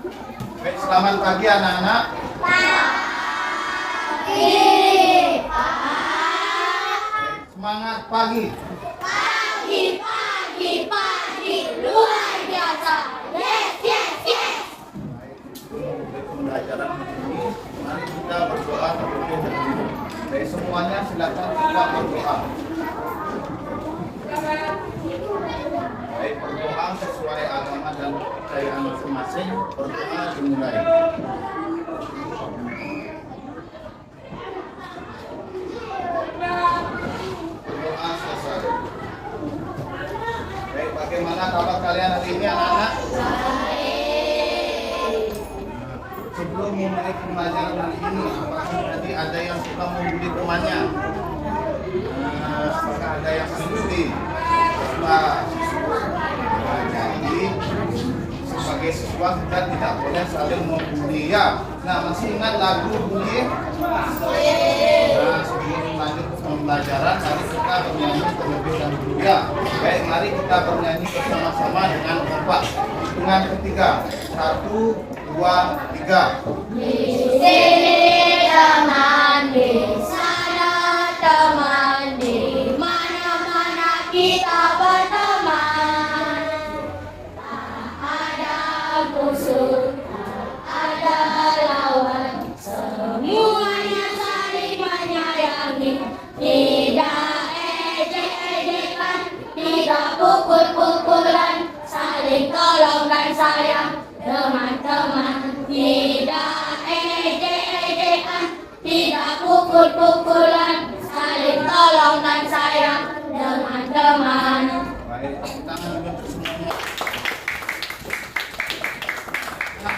Baik, selamat pagi anak-anak. Pagi, Semangat pagi. pagi, luar biasa. Yes. Baik, pembelajaran ini, mari kita berdoa terlebih dahulu. Baik, semuanya silakan kita berdoa. Baik, berdoa sesuai agama dan kepercayaan masing-masing. Berdoa dimulai. Berdoa selesai. Baik, bagaimana kabar kalian hari ini anak-anak? Sebelum memulai pembelajaran hari ini, apakah tadi ada yang suka membuli temannya? Apakah ada yang membuli? Nah, jadi sebagai siswa kita tidak boleh saling membuli ya. Nah, masih ingat lagu bully? Nah, sebelum lanjut ke pembelajaran, mari kita bernyanyi terlebih dahulu ya. Baik, mari kita bernyanyi bersama-sama dengan kompak. Hitungan ketiga, 1, 2, 3. Di sini teman, di sana teman, di mana-mana kita berteman. Tak ada musuh, tak ada lawan, semuanya saling menyayangi. Tidak ejek-ejekan, tidak pukul-pukulan, saling tolong dan sayang. Teman-teman, tidak ejek-ejekan, tidak pukul-pukulan, saling tolong dan sayang. Teman-teman. Baik, tepuk tangan dulu untuk semuanya. Nah,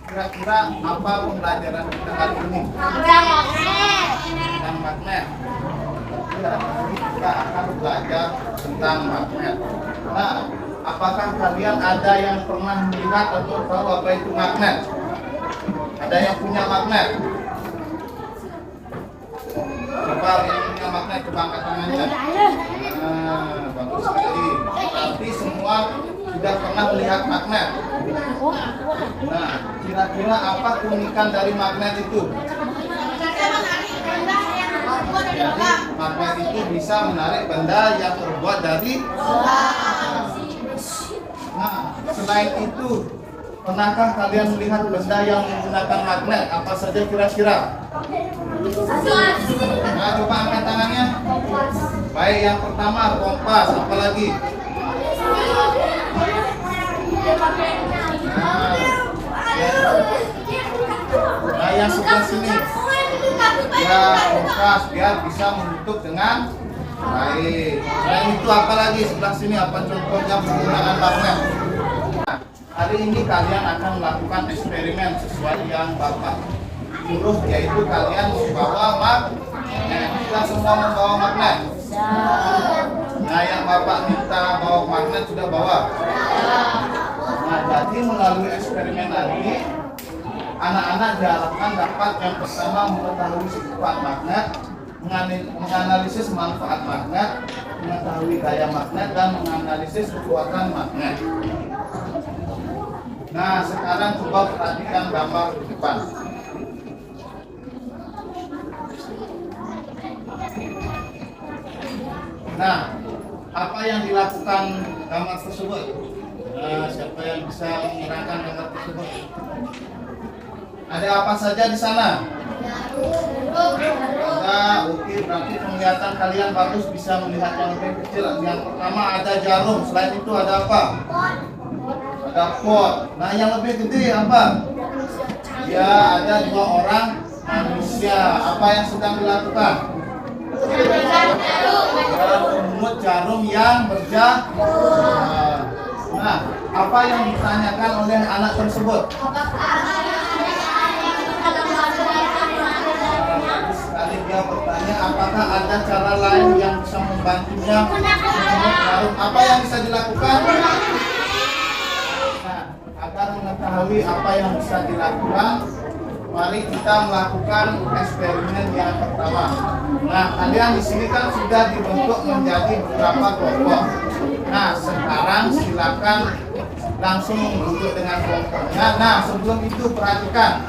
kira-kira apa pembelajaran kita kali ini? Tentang magnet. Ya, kita akan belajar tentang magnet. Nah, apakah kalian ada yang pernah melihat atau tahu apa itu magnet? Ada yang punya magnet? Coba yang punya magnet, coba angkat tangannya. Nah, bagus sekali. Tapi semua sudah pernah melihat magnet. Nah, kira-kira apa keunikan dari magnet itu? Jadi, magnet itu bisa menarik benda yang terbuat dari. Nah, selain itu, pernahkah kalian melihat benda yang menggunakan magnet? Apa saja kira-kira? Nah, coba angkat tangannya. Baik, yang pertama kompas, apa lagi? Nah, yang sebelah sini. Ya, kompas biar bisa menutup dengan baik. Selain itu apa lagi sebelah sini? Apa contohnya penggunaan magnet? Nah, hari ini kalian akan melakukan eksperimen sesuai yang Bapak suruh, yaitu kalian membawa magnet. Kita semua membawa magnet. Nah, yang Bapak minta bawa magnet sudah bawa. Nah, jadi melalui eksperimen ini, anak-anak diharapkan dapat yang pertama mengetahui sifat magnet, menganalisis manfaat magnet, mengetahui gaya magnet, dan menganalisis kekuatan magnet. Nah, sekarang coba perhatikan gambar di depan. Nah, apa yang dilakukan gambar tersebut? Nah, siapa yang bisa menerangkan gambar tersebut? Ada apa saja di sana? Ada, oke, berarti penglihatan kalian bagus, bisa melihat yang lebih kecil. Yang pertama ada jarum, selain itu ada apa? Ada pot. Nah, yang lebih gede apa? Ya, ada 2 orang manusia. Apa yang sedang dilakukan? Memungut jarum yang berjatuh. Nah, apa yang ditanyakan oleh anak tersebut? Sekali dia bertanya, apakah ada cara lain yang bisa membantunya memungut jarum? Apa yang bisa dilakukan? Nah, agar mengetahui apa yang bisa dilakukan, mari kita melakukan eksperimen yang pertama. Nah, kalian di sini kan sudah dibentuk menjadi beberapa kelompok. Nah, sekarang silakan langsung duduk dengan kelompoknya. Nah, sebelum itu perhatikan,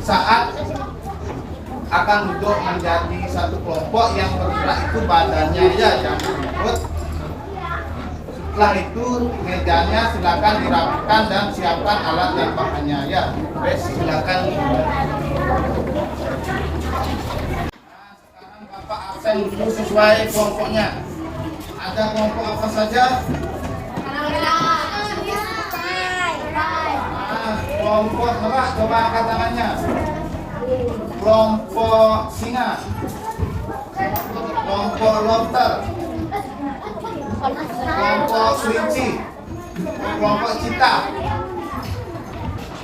saat akan duduk menjadi satu kelompok yang bergerak itu badannya ya, jangan ikut. Setelah itu mejanya silakan dirapikan dan siapkan alat dan bahannya ya. Baik, silakan. Sekarang Bapak absen dulu sesuai kelompoknya. Ada kelompok apa saja? Kelompok merak, coba angkat tangannya. Kelompok singa. Kelompok lobster. Kelompok kelinci. Kelompok cita.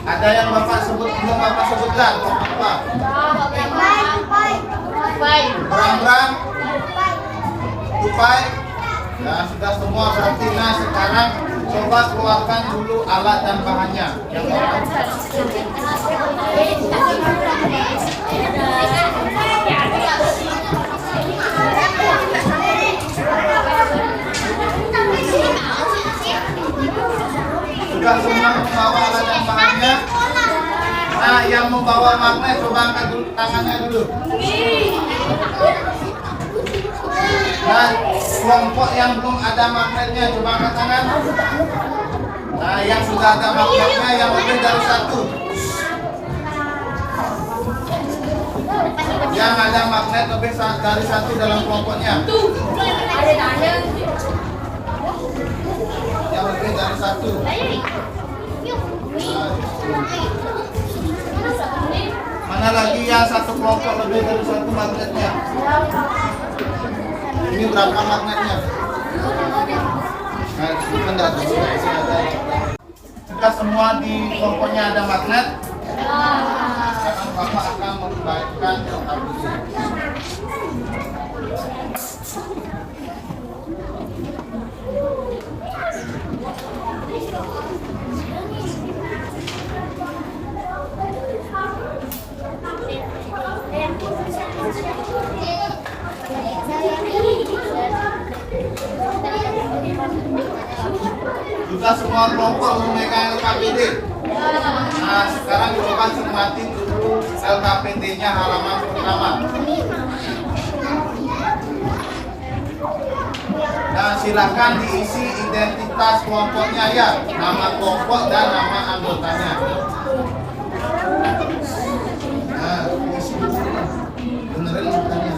Ada yang Bapak sebut, belum Bapak sebutkan? Kelompok apa? Berang-berang, tupai. Ya, sudah semua berarti. Nah, sekarang coba keluarkan dulu alat dan bahannya. Yang sudah semua membawa alat dan bahannya. Nah, yang membawa magnet coba angkat dulu tangannya dulu. Nah, kelompok yang belum ada magnetnya coba angkat tangan. Nah, yang sudah ada magnetnya yang lebih dari satu. Yang ada magnet lebih dari satu dalam kelompoknya. Yang lebih dari satu. Mana lagi yang satu kelompok lebih dari satu magnetnya? Ini berapa magnetnya? Nah, bentar. Jika semua di kelompoknya ada magnet, sekarang Bapak akan membaikkan LKPD. Sudah semua kelompok memegang LKPD. Nah, sekarang coba cermati dulu LKPD-nya halaman pertama. Nah, silakan diisi identitas kelompoknya ya, nama kelompok dan nama anggotanya. Nah, isi dulu. Benerin anggotanya.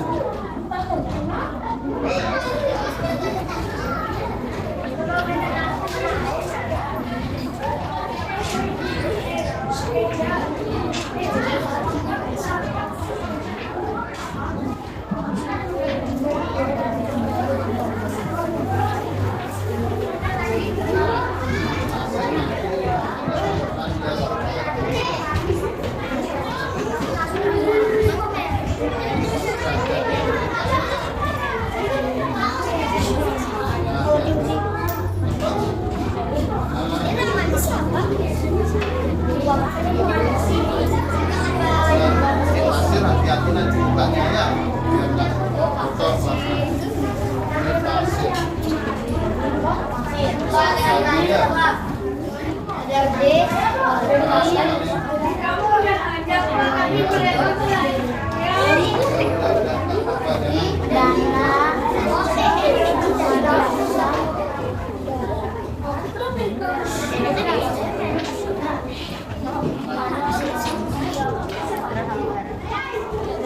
Hati-hati nanti bukanya ya. Biar nggak kotor plastik. Ini pasir.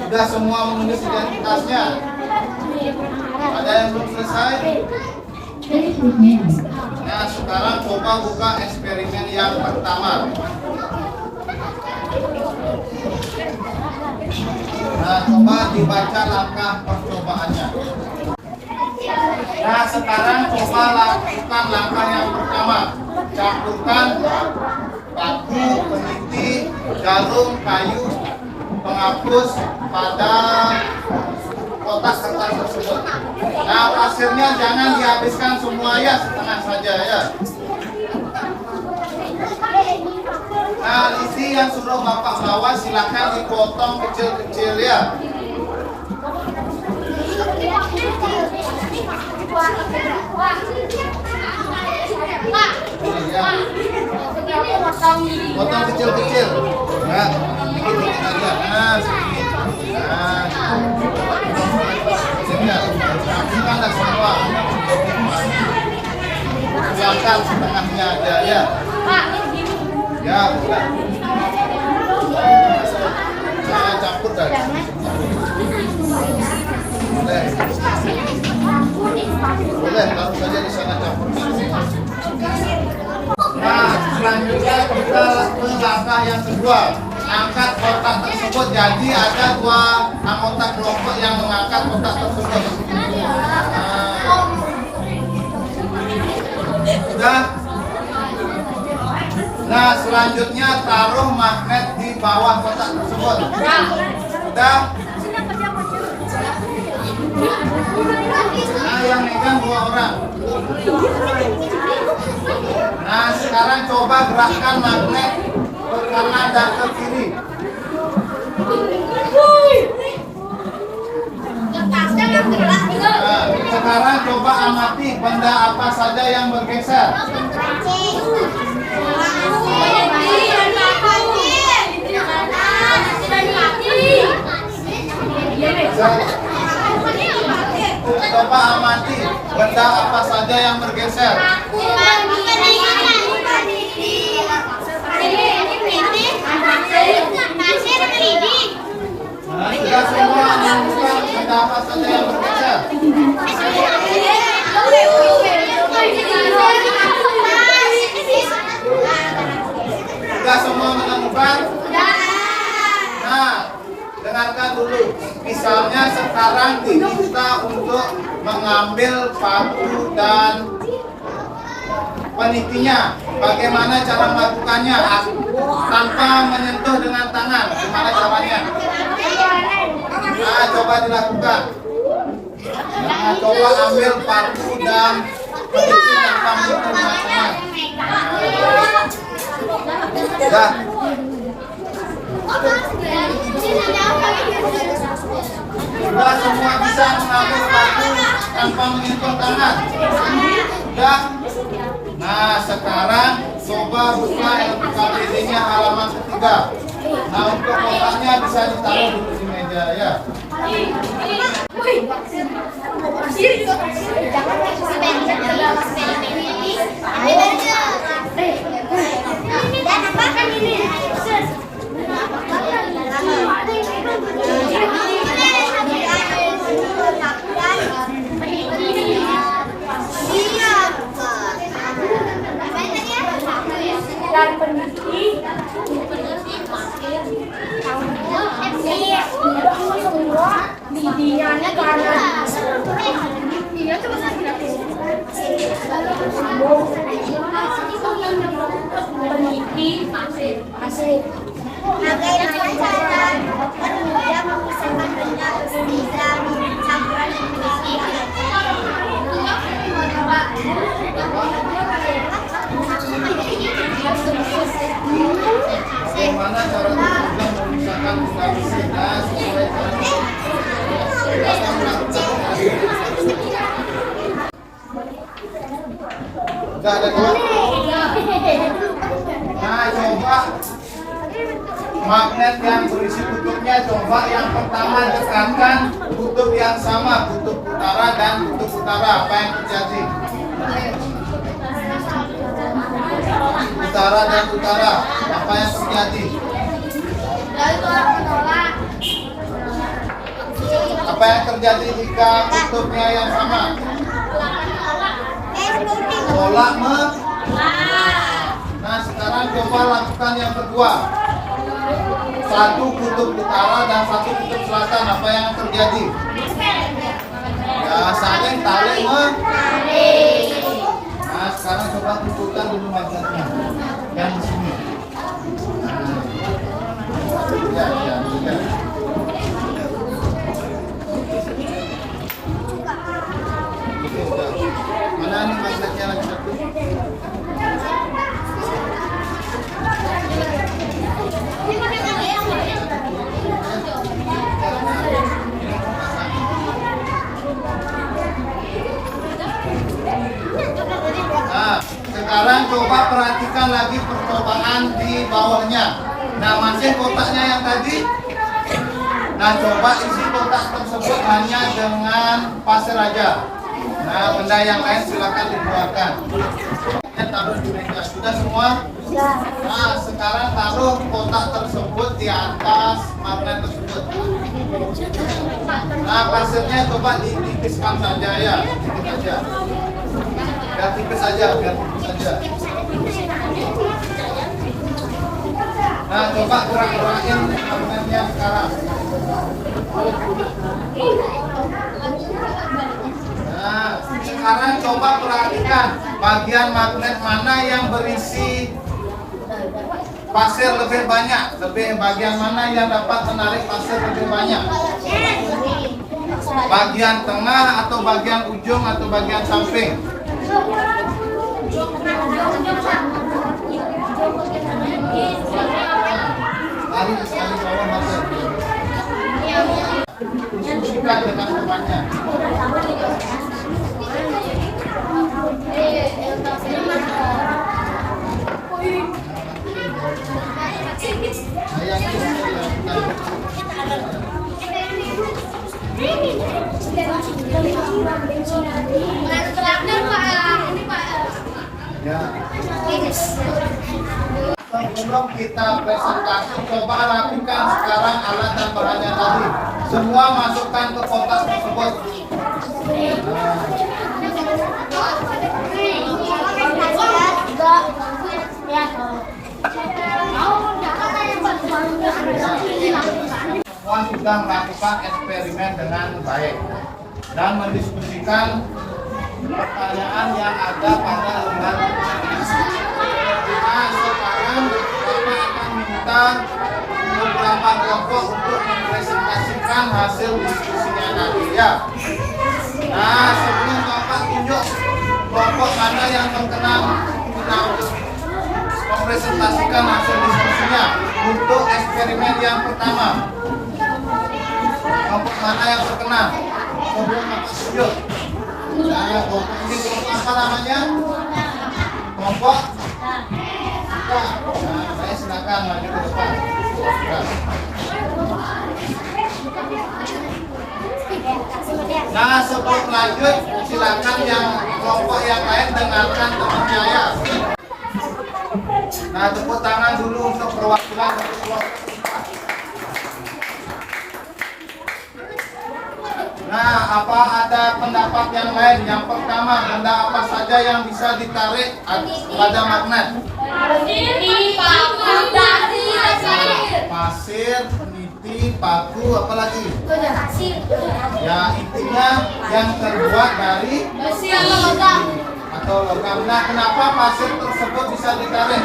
Sudah semua menulis identitasnya. Ada yang belum selesai? Nah, sekarang coba buka eksperimen yang pertama. Nah, coba dibaca langkah percobaannya. Nah, sekarang coba lakukan langkah yang pertama. Campurkan paku, peniti, jarum, kayu, penghapus pada kotak kertas tersebut. Nah, pasirnya jangan dihabiskan semua ya, setengah saja ya. Nah, isi yang sudah Bapak bawa silakan dipotong kecil-kecil ya. Potong kecil-kecil. Ya, dikit-dikit aja. Nah, segini. Nah, sini ya. Rapikan dah semua. Silakan setengahnya aja ya. Ya, bukan. Nah, campur dah. Boleh. Boleh, taruh saja di sana campur. Nah, selanjutnya kita ke langkah yang kedua. Angkat kotak tersebut. Jadi ada dua anggota kelompok yang mengangkat kotak tersebut. Sudah. Nah, selanjutnya taruh magnet di bawah kotak tersebut. Sudah. Nah, yang megang 2 orang. Nah, sekarang coba gerakkan magnet ke kanan dan ke kiri. Nah, sekarang coba amati benda apa saja yang bergeser. Coba amati benda apa saja yang bergeser. Nah, sudah semua menemukan benda apa saja yang bergeser. Sudah semua menemukan? Nah, dengarkan dulu. Misalnya sekarang diminta untuk mengambil paku dan penitinya. Bagaimana cara melakukannya? Tanpa menyentuh dengan tangan. Gimana caranya? Nah, coba dilakukan. Nah, coba ambil paku dan peniti tanpa menyentuh dengan tangan. Sudah. Sudah semua bisa mengambil paku tanpa menyentuh tangan. Sudah. Nah, sekarang coba buka LPKBD-nya halaman ketiga. Nah, untuk kotaknya bisa ditaruh di meja ya. Bagaimana cara dokter mudah memisahkan benda berbeda di campuran Bagaimana cara dokter memisahkan benda berbeda sesuai Sudah ada dua. Nah, coba magnet yang berisi kutubnya, coba yang pertama dekatkan kutub yang sama, kutub utara dan kutub utara. Apa yang terjadi? Utara dan utara, apa yang terjadi? Apa yang terjadi jika kutubnya yang sama? Tolak Nah, sekarang coba lakukan yang kedua. Satu kutub utara dan satu kutub selatan, apa yang terjadi? Ya, saling tarik Nah, sekarang coba kumpulkan dulu magnetnya yang di sini. Ya. Mana nih magnetnya lagi satu? Nah, sekarang coba coba perhatikan lagi percobaan di bawahnya. Nah, masih kotaknya yang tadi. Nah, coba isi kotak tersebut hanya dengan pasir aja. Nah, benda yang lain silakan dikeluarkan. Taruh di meja. Sudah semua? Nah, sekarang taruh kotak tersebut di atas magnet tersebut. Nah, pasirnya coba ditipiskan saja ya, tipis aja. Biar tipis aja, biar tipis aja. Nah, coba gerak-gerakin magnetnya sekarang. Nah, sekarang coba perhatikan bagian magnet mana yang berisi pasir lebih banyak. Bagian mana yang dapat menarik pasir lebih banyak? Bagian tengah atau bagian ujung atau bagian samping? Sekali bawah pasir. Diskusikan dengan temannya. Ya. Sebelum kita presentasi, coba rapikan sekarang alat dan bahannya tadi. Semua masukkan ke kotak tersebut. Semua sudah melakukan eksperimen dengan baik dan mendiskusikan pertanyaan yang ada pada lembar. Nah, sekarang Bapak akan minta beberapa kelompok untuk mempresentasikan hasil diskusinya tadi ya. Nah, sebelum Bapak tunjuk kelompok mana yang berkenan untuk mempresentasikan hasil diskusinya untuk eksperimen yang pertama. Kelompok mana yang berkenan? Sebelum Bapak tunjuk. Nah, kelompok ini kelompok apa namanya? Kelompok. Nah, saya silakan maju ke depan. Nah, sebelum lanjut, silakan yang kelompok yang lain dengarkan teman saya. Nah, tepuk tangan dulu untuk perwakilan dari kelompok. Nah, apa ada pendapat yang lain? Yang pertama, benda apa saja yang bisa ditarik pada magnet? Pasir, peniti, paku, apa lagi? Ya, intinya yang terbuat dari besi atau logam. Nah, kenapa pasir tersebut bisa ditarik?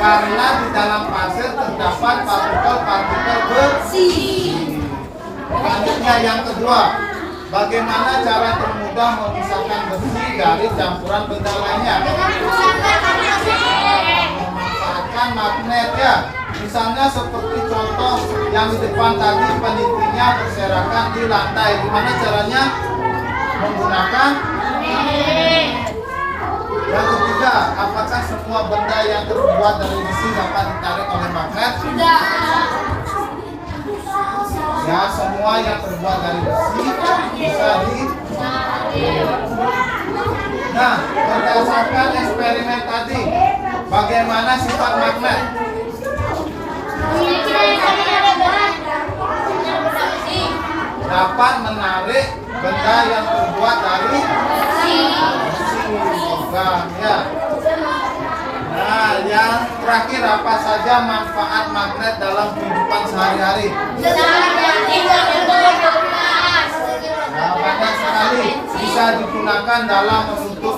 Karena di dalam pasir terdapat partikel-partikel besi. Selanjutnya yang kedua, bagaimana cara termudah memisahkan besi dari campuran benda lainnya? Memanfaatkan magnet ya. Misalnya seperti contoh yang di depan tadi, penitinya berserakan di lantai. Gimana caranya? Menggunakan magnet. Yang ketiga, apakah semua benda yang terbuat dari besi dapat ditarik oleh magnet? Tidak. Ya, semua yang terbuat dari besi bisa ditarik. Nah, berdasarkan eksperimen tadi, bagaimana sifat magnet? Dapat menarik benda yang terbuat dari besi, logam ya. Nah, yang terakhir, apa saja manfaat magnet dalam kehidupan sehari-hari? Nah, banyak sekali. Bisa digunakan dalam menutup,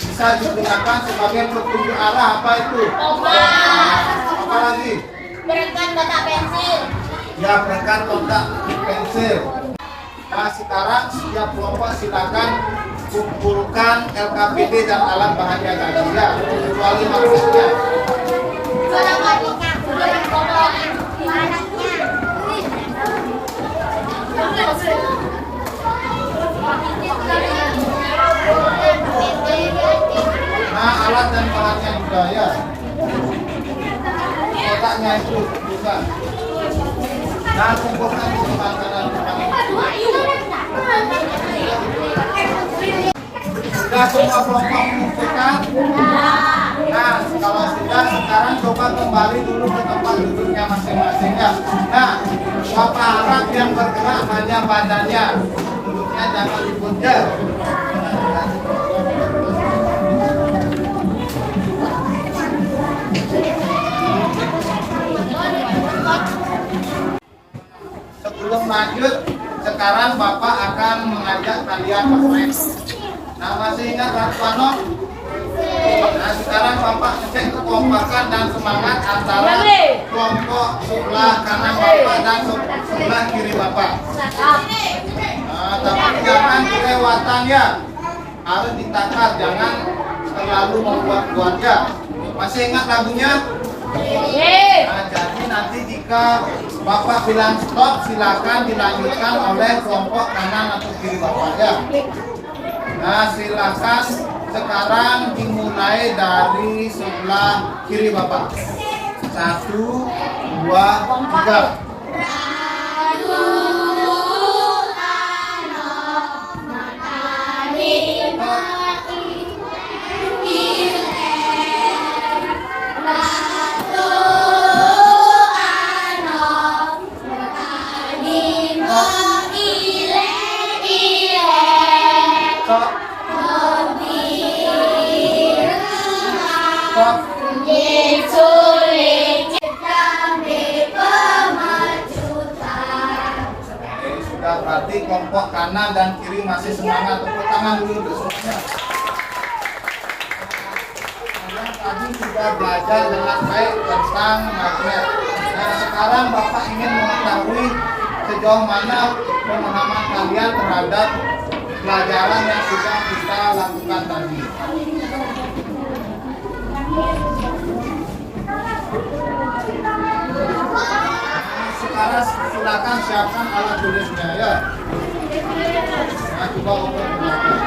bisa digunakan sebagai petunjuk arah. Apa itu? Apa lagi? Perekat kotak pensil. Ya, perekat kotak pensil. Nah, sekarang setiap kelompok silakan kumpulkan LKPD dan alat bahannya tadi ya, kecuali magnetnya. atas dan bawahnya juga ya. Kotaknya itu bukan. Nah, kumpulkan di sebelah kanan depan. Sudah semua kelompok mengumpulkan? Nah, kalau sudah, sekarang coba kembali dulu ke tempat duduknya masing-masing ya. Nah, Bapak harap yang bergerak hanya badannya, duduknya jangan dipunjer. Sebelum lanjut, sekarang Bapak akan mengajak kalian bermain. Nah, masih ingat Ratwano? Nah, sekarang Bapak ngecek kekompakan dan semangat antara kelompok sebelah kanan Bapak dan sebelah kiri Bapak. Nah, tapi jangan kelewatan ya. Harus ditakar, jangan terlalu membuat-buat ya. Masih ingat lagunya? Nah, jadi nanti jika Bapak bilang stop, silakan dilanjutkan oleh kelompok kanan atau kiri Bapak ya. Nah, silakan sekarang dimulai dari sebelah kiri Bapak. 1, 2, 3. Berarti kelompok kanan dan kiri masih semangat. Tepuk tangan dulu untuk semuanya. Kalian tadi sudah belajar dengan baik tentang magnet. Nah, sekarang Bapak ingin mengetahui sejauh mana pemahaman kalian terhadap pelajaran yang sudah kita lakukan tadi. Sekarang silakan siapkan alat tulisnya ya. Nah, coba open ke belakang.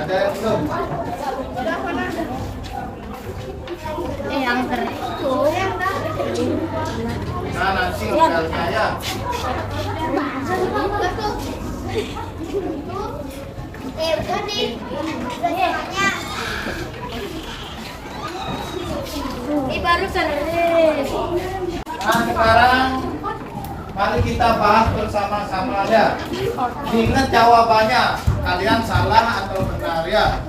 Ada yang belum? Yang tertutup. Nah, nanti hotelnya ya. Udah nih. Ini baru seres. Nah, sekarang mari kita bahas bersama-sama ya. Ingat jawabannya, kalian salah atau benar ya.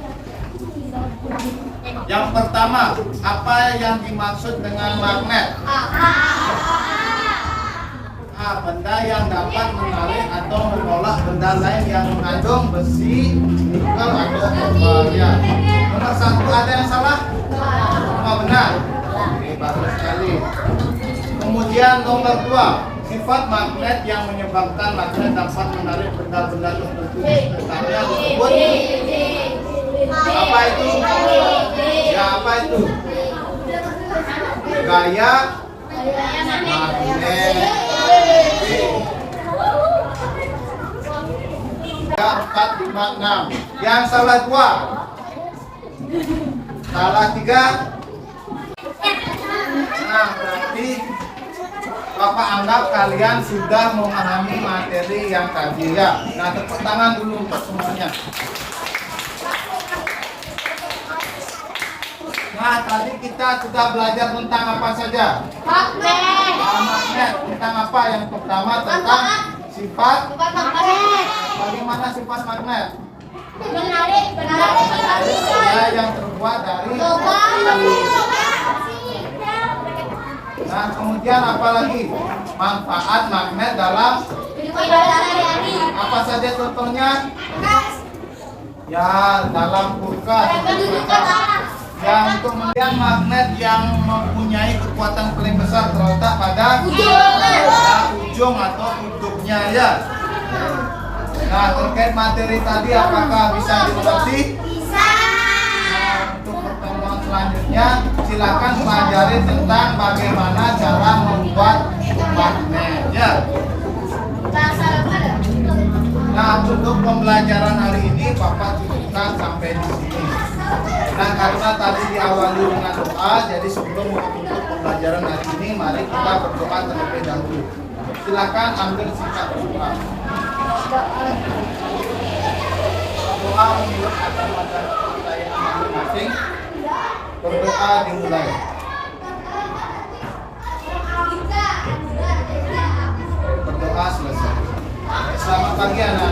Yang pertama, apa yang dimaksud dengan magnet? A. Benda yang dapat menarik atau menolak benda lain yang mengandung besi, nikel atau koper ya. Nomor 1 ada yang salah? Semua benar. Oke, bagus sekali. Kemudian nomor 2, sifat magnet yang menyebabkan magnet dapat menarik benda-benda tertentu sekitarnya disebut apa itu? Ya, apa itu? Gaya magnet. 4, 5, 6. Yang salah 2. Salah 3. Nah, berarti Bapak anggap kalian sudah memahami materi yang tadi ya. Nah, tepuk tangan dulu untuk semuanya. Nah, tadi kita sudah belajar tentang apa saja? Magnet. Magnet. Tentang apa? Yang pertama tentang sifat. Magnet. Bagaimana sifat magnet? Menarik. Ya, yang terbuat dari. Nah, kemudian apa lagi? Manfaat magnet dalam apa saja contohnya? Ya, dalam kulkas. Ya, untuk kemudian magnet yang mempunyai kekuatan paling besar terletak pada ujung atau kutubnya ya. Nah, terkait materi tadi apakah bisa dimengerti? Nah, untuk pertemuan selanjutnya silakan pelajari tentang bagaimana cara membuat magnet ya. Nah, untuk pembelajaran hari ini Bapak cukupkan sampai di sini. Nah, karena tadi diawali dengan doa, jadi sebelum menutup pembelajaran hari ini, mari kita berdoa terlebih dahulu. Silakan ambil sikap berdoa. Doa menurut agama dan kepercayaan masing-masing. Berdoa dimulai. Berdoa selesai. Selamat pagi anak.